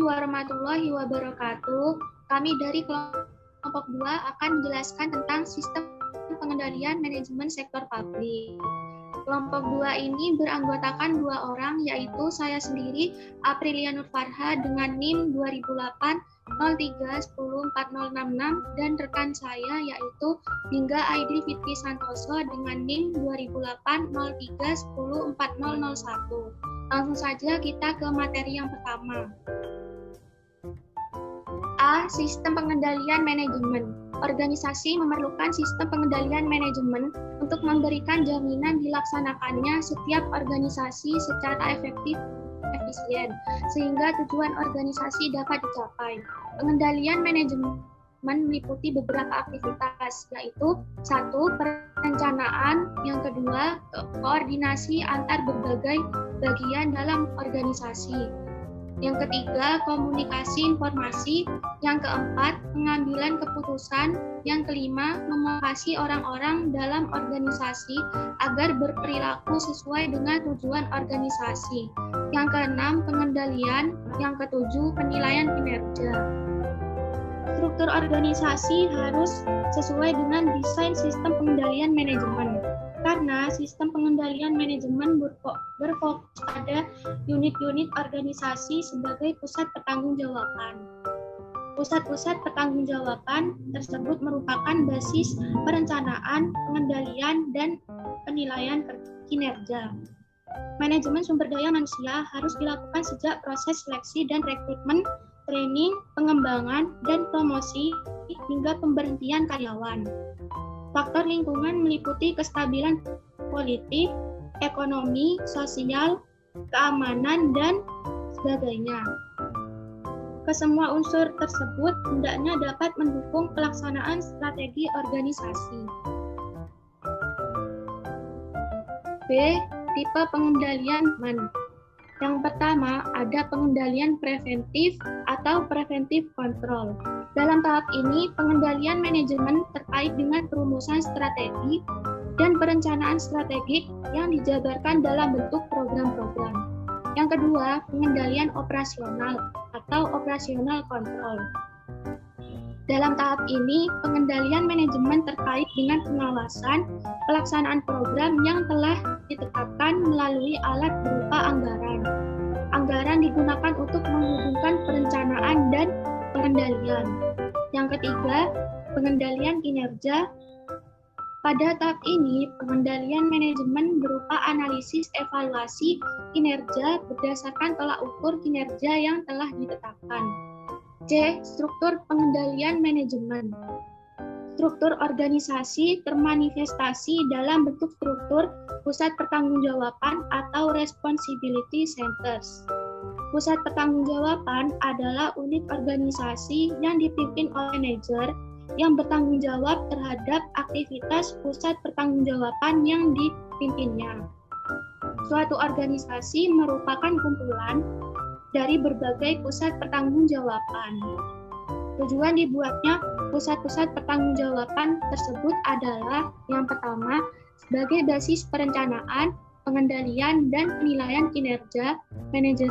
warahmatullahi wabarakatuh. Kami dari kelompok 2 akan menjelaskan tentang sistem pengendalian manajemen sektor publik. Kelompok 2 ini beranggotakan 2 orang, yaitu saya sendiri, Aprilia Nurfarha dengan NIM 2008 03104066 dan rekan saya yaitu Hingga Aidil Fitri Santoso dengan NIM 2008 03104001. Langsung saja kita ke materi yang pertama. A. Sistem pengendalian manajemen. Organisasi memerlukan sistem pengendalian manajemen untuk memberikan jaminan dilaksanakannya setiap organisasi secara efisien, sehingga tujuan organisasi dapat dicapai. Pengendalian manajemen meliputi beberapa aktivitas, yaitu 1. Perencanaan, yang kedua, koordinasi antar berbagai bagian dalam organisasi, yang ketiga, komunikasi informasi, yang keempat, pengambilan keputusan, yang kelima, memotivasi orang-orang dalam organisasi agar berperilaku sesuai dengan tujuan organisasi, yang keenam, pengendalian, yang ketujuh, penilaian kinerja. Struktur organisasi harus sesuai dengan desain sistem pengendalian manajemen. Karena sistem pengendalian manajemen berfokus pada unit-unit organisasi sebagai pusat pertanggungjawaban. Pusat-pusat pertanggungjawaban tersebut merupakan basis perencanaan, pengendalian, dan penilaian kinerja. Manajemen sumber daya manusia harus dilakukan sejak proses seleksi dan rekrutmen, training, pengembangan, dan promosi, hingga pemberhentian karyawan. Faktor lingkungan meliputi kestabilan politik, ekonomi, sosial, keamanan, dan sebagainya. Kesemua unsur tersebut hendaknya dapat mendukung pelaksanaan strategi organisasi. B. Tipe pengendalian manajemen. Yang pertama, ada pengendalian preventif atau preventive control. Dalam tahap ini, pengendalian manajemen terkait dengan perumusan strategi dan perencanaan strategik yang dijabarkan dalam bentuk program-program. Yang kedua, pengendalian operasional atau operational control. Dalam tahap ini, pengendalian manajemen terkait dengan pengawasan pelaksanaan program yang telah ditetapkan melalui alat berupa anggaran. Anggaran digunakan untuk menghubungkan perencanaan dan pengendalian. Yang ketiga, pengendalian kinerja. Pada tahap ini, pengendalian manajemen berupa analisis evaluasi kinerja berdasarkan tolak ukur kinerja yang telah ditetapkan. C. Struktur pengendalian manajemen. Struktur organisasi termanifestasi dalam bentuk struktur pusat pertanggungjawaban atau responsibility centers. Pusat pertanggungjawaban adalah unit organisasi yang dipimpin oleh manajer yang bertanggung jawab terhadap aktivitas pusat pertanggungjawaban yang dipimpinnya. Suatu organisasi merupakan kumpulan dari berbagai pusat pertanggungjawaban. Tujuan dibuatnya pusat-pusat pertanggungjawaban tersebut adalah yang pertama, sebagai basis perencanaan, pengendalian, dan penilaian kinerja manajer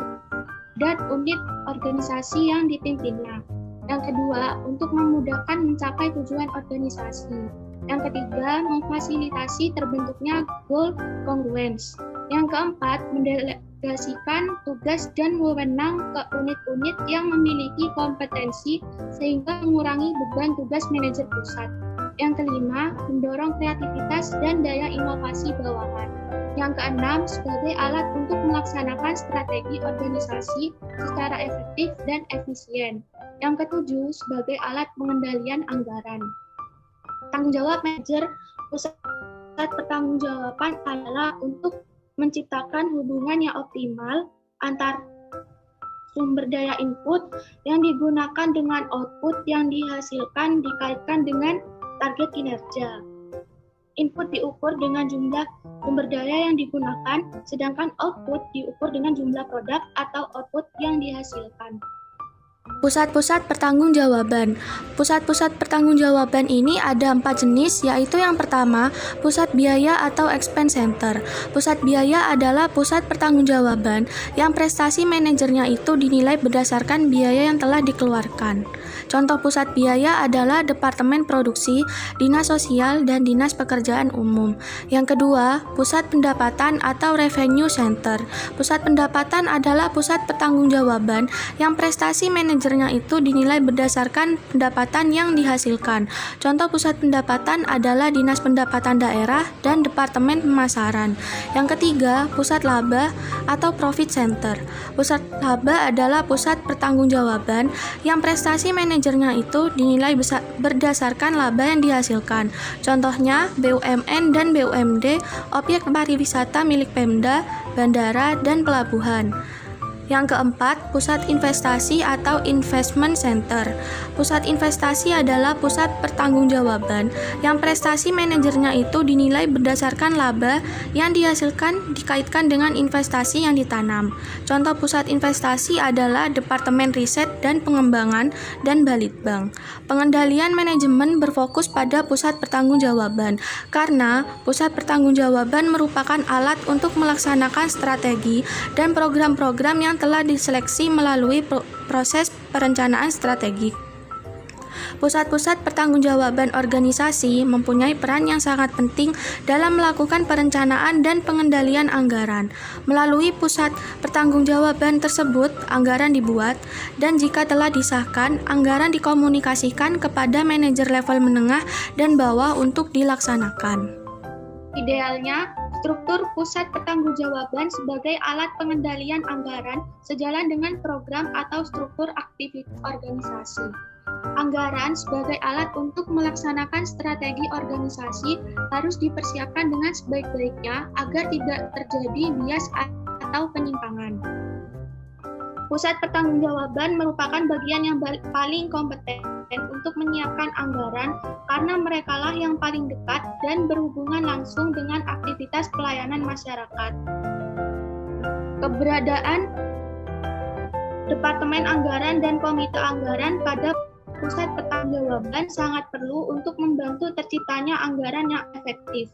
dan unit organisasi yang dipimpinnya. Yang kedua, untuk memudahkan mencapai tujuan organisasi. Yang ketiga, memfasilitasi terbentuknya goal congruence. Yang keempat, mendelegasikan tugas dan wewenang ke unit-unit yang memiliki kompetensi sehingga mengurangi beban tugas manajer pusat. Yang kelima, mendorong kreativitas dan daya inovasi bawahan. Yang keenam, sebagai alat untuk melaksanakan strategi organisasi secara efektif dan efisien. Yang ketujuh, sebagai alat pengendalian anggaran. Tanggung jawab manajer pusat pertanggungjawaban adalah untuk menciptakan hubungan yang optimal antar sumber daya input yang digunakan dengan output yang dihasilkan dikaitkan dengan target kinerja. Input diukur dengan jumlah sumber daya yang digunakan, sedangkan output diukur dengan jumlah produk atau output yang dihasilkan. Pusat-pusat pertanggungjawaban. Pusat-pusat pertanggungjawaban ini ada 4 jenis, yaitu yang pertama, pusat biaya atau expense center. Pusat biaya adalah pusat pertanggungjawaban yang prestasi manajernya itu dinilai berdasarkan biaya yang telah dikeluarkan. Contoh pusat biaya adalah Departemen Produksi, Dinas Sosial, dan Dinas Pekerjaan Umum. Yang kedua, pusat pendapatan atau revenue center. Pusat pendapatan adalah pusat pertanggungjawaban yang prestasi manajernya itu dinilai berdasarkan pendapatan yang dihasilkan. Contoh pusat pendapatan adalah Dinas Pendapatan Daerah dan Departemen Pemasaran. Yang ketiga, pusat laba atau profit center. Pusat laba adalah pusat pertanggungjawaban yang prestasi manajernya itu dinilai berdasarkan laba yang dihasilkan. Contohnya BUMN dan BUMD, objek pariwisata milik Pemda, bandara, dan pelabuhan. Yang keempat, pusat investasi atau investment center. Pusat investasi adalah pusat pertanggungjawaban yang prestasi manajernya itu dinilai berdasarkan laba yang dihasilkan dikaitkan dengan investasi yang ditanam. Contoh pusat investasi adalah Departemen Riset dan Pengembangan dan Balitbank. Pengendalian manajemen berfokus pada pusat pertanggungjawaban karena pusat pertanggungjawaban merupakan alat untuk melaksanakan strategi dan program-program yang telah diseleksi melalui proses perencanaan strategik. Pusat-pusat pertanggungjawaban organisasi mempunyai peran yang sangat penting dalam melakukan perencanaan dan pengendalian anggaran. Melalui pusat pertanggungjawaban tersebut, anggaran dibuat, dan jika telah disahkan, anggaran dikomunikasikan kepada manajer level menengah dan bawah untuk dilaksanakan. Idealnya, struktur pusat pertanggungjawaban sebagai alat pengendalian anggaran sejalan dengan program atau struktur aktivitas organisasi. Anggaran sebagai alat untuk melaksanakan strategi organisasi harus dipersiapkan dengan sebaik-baiknya agar tidak terjadi bias atau penyimpangan. Pusat pertanggungjawaban merupakan bagian yang paling kompeten untuk menyiapkan anggaran karena merekalah yang paling dekat dan berhubungan langsung dengan aktivitas pelayanan masyarakat. Keberadaan Departemen Anggaran dan Komite Anggaran pada pusat pertanggungjawaban sangat perlu untuk membantu terciptanya anggaran yang efektif.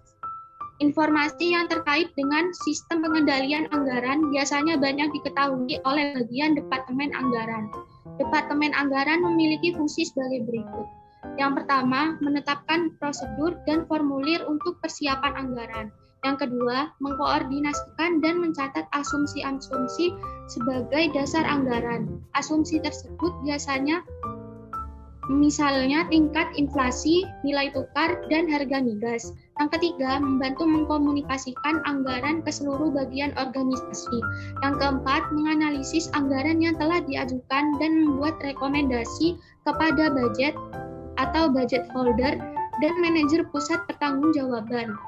Informasi yang terkait dengan sistem pengendalian anggaran biasanya banyak diketahui oleh bagian Departemen Anggaran. Departemen Anggaran memiliki fungsi sebagai berikut. Yang pertama, menetapkan prosedur dan formulir untuk persiapan anggaran. Yang kedua, mengkoordinasikan dan mencatat asumsi-asumsi sebagai dasar anggaran. Asumsi tersebut biasanya misalnya tingkat inflasi, nilai tukar, dan harga migas. Yang ketiga, membantu mengkomunikasikan anggaran ke seluruh bagian organisasi. Yang keempat, menganalisis anggaran yang telah diajukan dan membuat rekomendasi kepada budget atau budget holder dan manajer pusat pertanggungjawaban.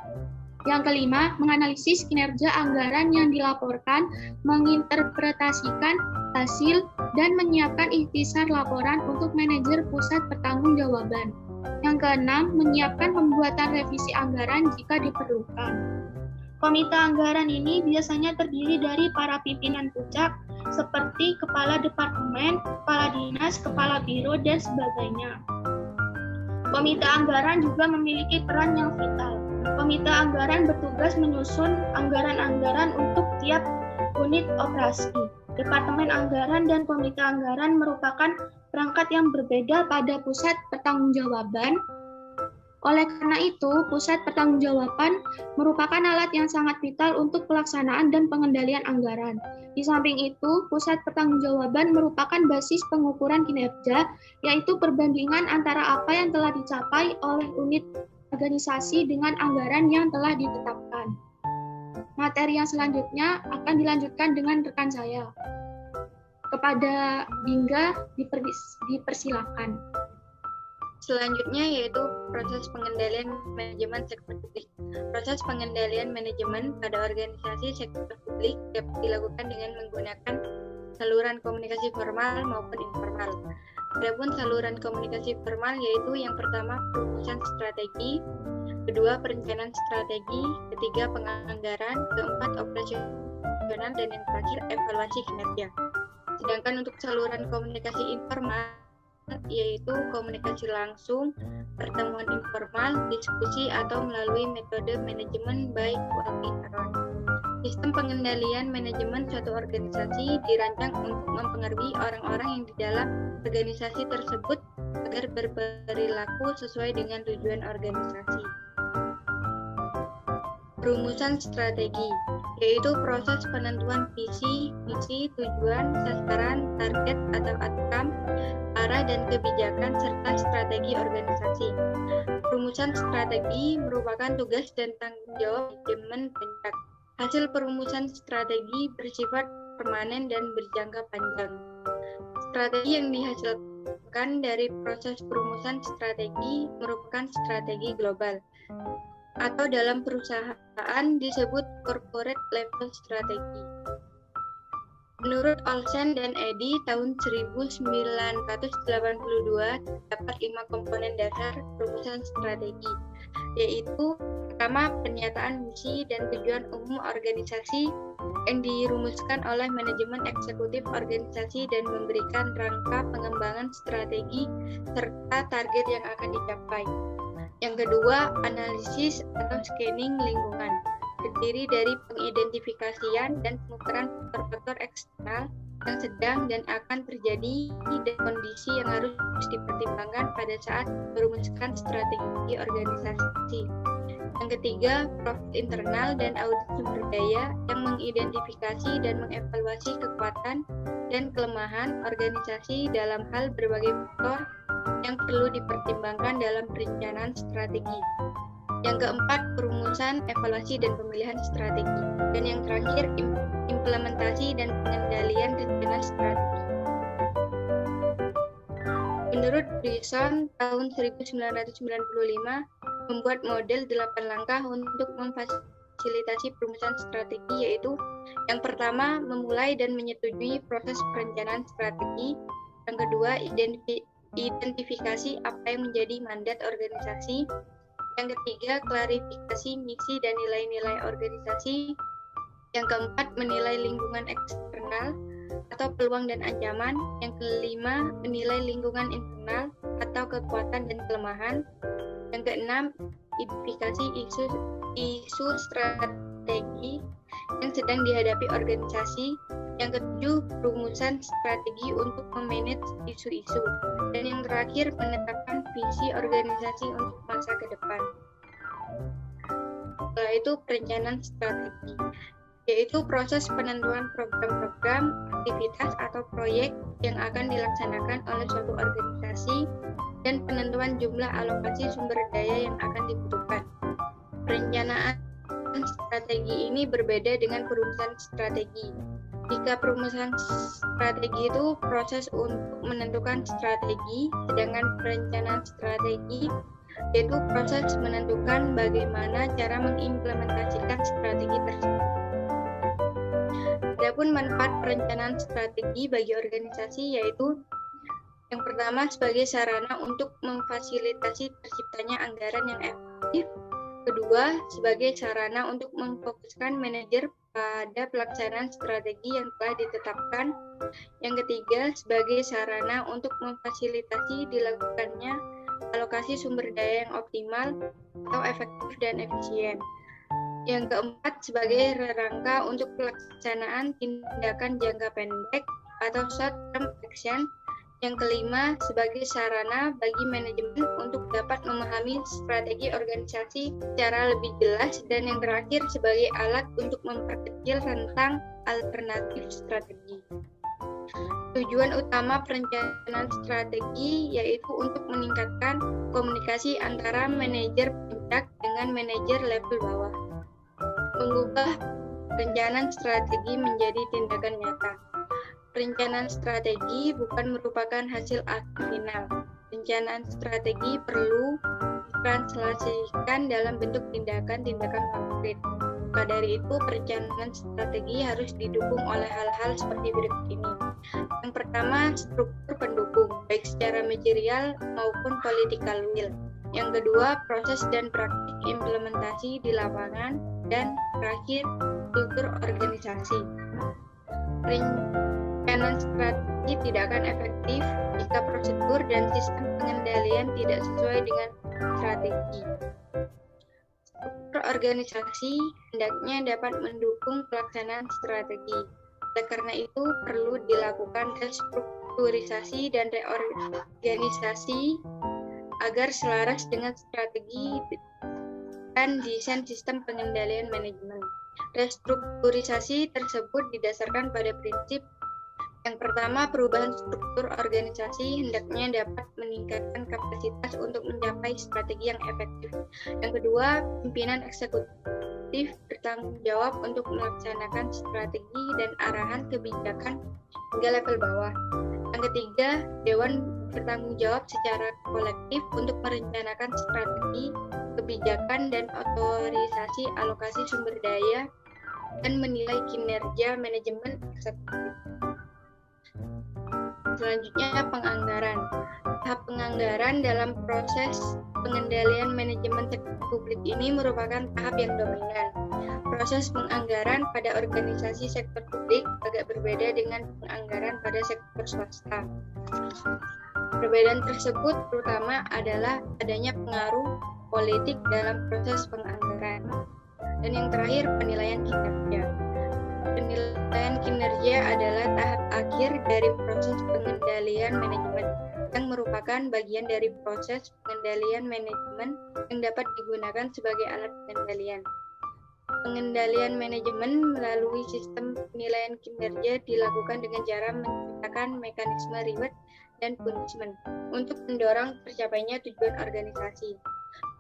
Yang kelima, menganalisis kinerja anggaran yang dilaporkan, menginterpretasikan hasil, dan menyiapkan ikhtisar laporan untuk manajer pusat pertanggungjawaban. Yang keenam, menyiapkan pembuatan revisi anggaran jika diperlukan. Komite anggaran ini biasanya terdiri dari para pimpinan pucak, seperti kepala departemen, kepala dinas, kepala biro, dan sebagainya. Komite anggaran juga memiliki peran yang vital. Komite anggaran bertugas menyusun anggaran-anggaran untuk tiap unit operasi. Departemen anggaran dan komite anggaran merupakan perangkat yang berbeda pada pusat pertanggungjawaban. Oleh karena itu, pusat pertanggungjawaban merupakan alat yang sangat vital untuk pelaksanaan dan pengendalian anggaran. Di samping itu, pusat pertanggungjawaban merupakan basis pengukuran kinerja, yaitu perbandingan antara apa yang telah dicapai oleh unit organisasi dengan anggaran yang telah ditetapkan. Materi yang selanjutnya akan dilanjutkan dengan rekan saya. Kepada Bingga dipersilakan. Selanjutnya yaitu proses pengendalian manajemen sektor publik. Proses pengendalian manajemen pada organisasi sektor publik dapat dilakukan dengan menggunakan saluran komunikasi formal maupun informal. Adapun saluran komunikasi formal yaitu yang pertama perumusan strategi, kedua perencanaan strategi, ketiga penganggaran, keempat operasional, dan yang terakhir evaluasi kinerja. Sedangkan untuk saluran komunikasi informal yaitu komunikasi langsung, pertemuan informal, diskusi, atau melalui metode manajemen by walkie-talkie. Sistem pengendalian manajemen suatu organisasi dirancang untuk mempengaruhi orang-orang yang di dalam organisasi tersebut agar berperilaku sesuai dengan tujuan organisasi. Perumusan strategi, yaitu proses penentuan visi, misi, tujuan, sasaran, target atau outcome, arah dan kebijakan, serta strategi organisasi. Perumusan strategi merupakan tugas dan tanggung jawab manajemen puncak. Hasil perumusan strategi bersifat permanen dan berjangka panjang. Strategi yang dihasilkan dari proses perumusan strategi merupakan strategi global, atau dalam perusahaan disebut corporate level strategi. Menurut Olsen dan Eddy tahun 1982 terdapat 5 komponen dasar perumusan strategi, yaitu pertama, pernyataan misi dan tujuan umum organisasi yang dirumuskan oleh manajemen eksekutif organisasi dan memberikan rangka pengembangan strategi serta target yang akan dicapai. Yang kedua, analisis atau scanning lingkungan, terdiri dari pengidentifikasian dan pengukuran faktor-faktor eksternal yang sedang dan akan terjadi dan kondisi yang harus dipertimbangkan pada saat merumuskan strategi organisasi. Yang ketiga, profil internal dan audit sumber daya yang mengidentifikasi dan mengevaluasi kekuatan dan kelemahan organisasi dalam hal berbagai faktor yang perlu dipertimbangkan dalam perencanaan strategi. Yang keempat, perumusan, evaluasi, dan pemilihan strategi. Dan yang terakhir, implementasi dan pengendalian rencana strategi. Menurut Brisson, tahun 1995, membuat model 8 langkah untuk memfasilitasi perumusan strategi, yaitu yang pertama, memulai dan menyetujui proses perencanaan strategi. Yang kedua, identifikasi apa yang menjadi mandat organisasi. Yang ketiga, klarifikasi misi dan nilai-nilai organisasi. Yang keempat, menilai lingkungan eksternal atau peluang dan ancaman. Yang kelima, menilai lingkungan internal atau kekuatan dan kelemahan. Yang keenam, identifikasi isu strategi yang sedang dihadapi organisasi. Yang ketujuh, perumusan strategi untuk memanage isu-isu. Dan yang terakhir, menetapkan visi organisasi untuk masa ke depan. Setelah itu, perencanaan strategi, yaitu proses penentuan program-program, aktivitas atau proyek yang akan dilaksanakan oleh suatu organisasi dan penentuan jumlah alokasi sumber daya yang akan dibutuhkan. Perencanaan strategi ini berbeda dengan perumusan strategi. Jika perumusan strategi itu proses untuk menentukan strategi, sedangkan perencanaan strategi yaitu proses menentukan bagaimana cara mengimplementasikan strategi tersebut. Adapun manfaat perencanaan strategi bagi organisasi yaitu yang pertama, sebagai sarana untuk memfasilitasi terciptanya anggaran yang efektif. Kedua, sebagai sarana untuk memfokuskan manajer pada pelaksanaan strategi yang telah ditetapkan. Yang ketiga, sebagai sarana untuk memfasilitasi dilakukannya alokasi sumber daya yang optimal atau efektif dan efisien. Yang keempat, sebagai rangka untuk pelaksanaan tindakan jangka pendek atau short term action. Yang kelima, sebagai sarana bagi manajemen untuk dapat memahami strategi organisasi secara lebih jelas. Dan yang terakhir, sebagai alat untuk memperkecil rentang alternatif strategi. Tujuan utama perencanaan strategi yaitu untuk meningkatkan komunikasi antara manajer puncak dengan manajer level bawah. Mengubah perencanaan strategi menjadi tindakan nyata. Perencanaan strategi bukan merupakan hasil akhir final. Perencanaan strategi perlu ditranslasikan dalam bentuk tindakan-tindakan konkret. Maka dari itu, perencanaan strategi harus didukung oleh hal-hal seperti berikut ini. Yang pertama, struktur pendukung, baik secara material maupun political will. Yang kedua, proses dan praktik implementasi di lapangan. Dan terakhir, kultur organisasi. Perencanaan Perencanaan strategi tidak akan efektif jika prosedur dan sistem pengendalian tidak sesuai dengan strategi. Struktur organisasi hendaknya dapat mendukung pelaksanaan strategi. Oleh karena itu, perlu dilakukan restrukturisasi dan reorganisasi agar selaras dengan strategi dan desain sistem pengendalian manajemen. Restrukturisasi tersebut didasarkan pada prinsip yang pertama, perubahan struktur organisasi hendaknya dapat meningkatkan kapasitas untuk mencapai strategi yang efektif. Yang kedua, pimpinan eksekutif bertanggung jawab untuk melaksanakan strategi dan arahan kebijakan hingga level bawah. Yang ketiga, dewan bertanggung jawab secara kolektif untuk merencanakan strategi, kebijakan, dan otorisasi alokasi sumber daya dan menilai kinerja manajemen eksekutif. Selanjutnya, penganggaran. Tahap penganggaran dalam proses pengendalian manajemen sektor publik ini merupakan tahap yang dominan. Proses penganggaran pada organisasi sektor publik agak berbeda dengan penganggaran pada sektor swasta. Perbedaan tersebut terutama adalah adanya pengaruh politik dalam proses penganggaran. Dan yang terakhir, penilaian kinerja. Penilaian kinerja adalah tahap akhir dari proses pengendalian manajemen yang merupakan bagian dari proses pengendalian manajemen yang dapat digunakan sebagai alat pengendalian. Pengendalian manajemen melalui sistem penilaian kinerja dilakukan dengan cara menciptakan mekanisme reward dan punishment untuk mendorong tercapainya tujuan organisasi.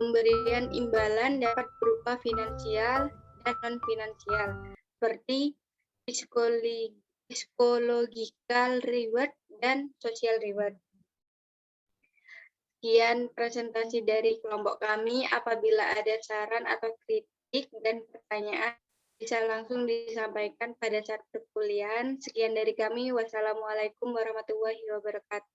Pemberian imbalan dapat berupa finansial dan non-finansial, seperti psychological reward dan social reward. Sekian presentasi dari kelompok kami. Apabila ada saran atau kritik dan pertanyaan, bisa langsung disampaikan pada saat perkuliahan. Sekian dari kami. Wassalamualaikum warahmatullahi wabarakatuh.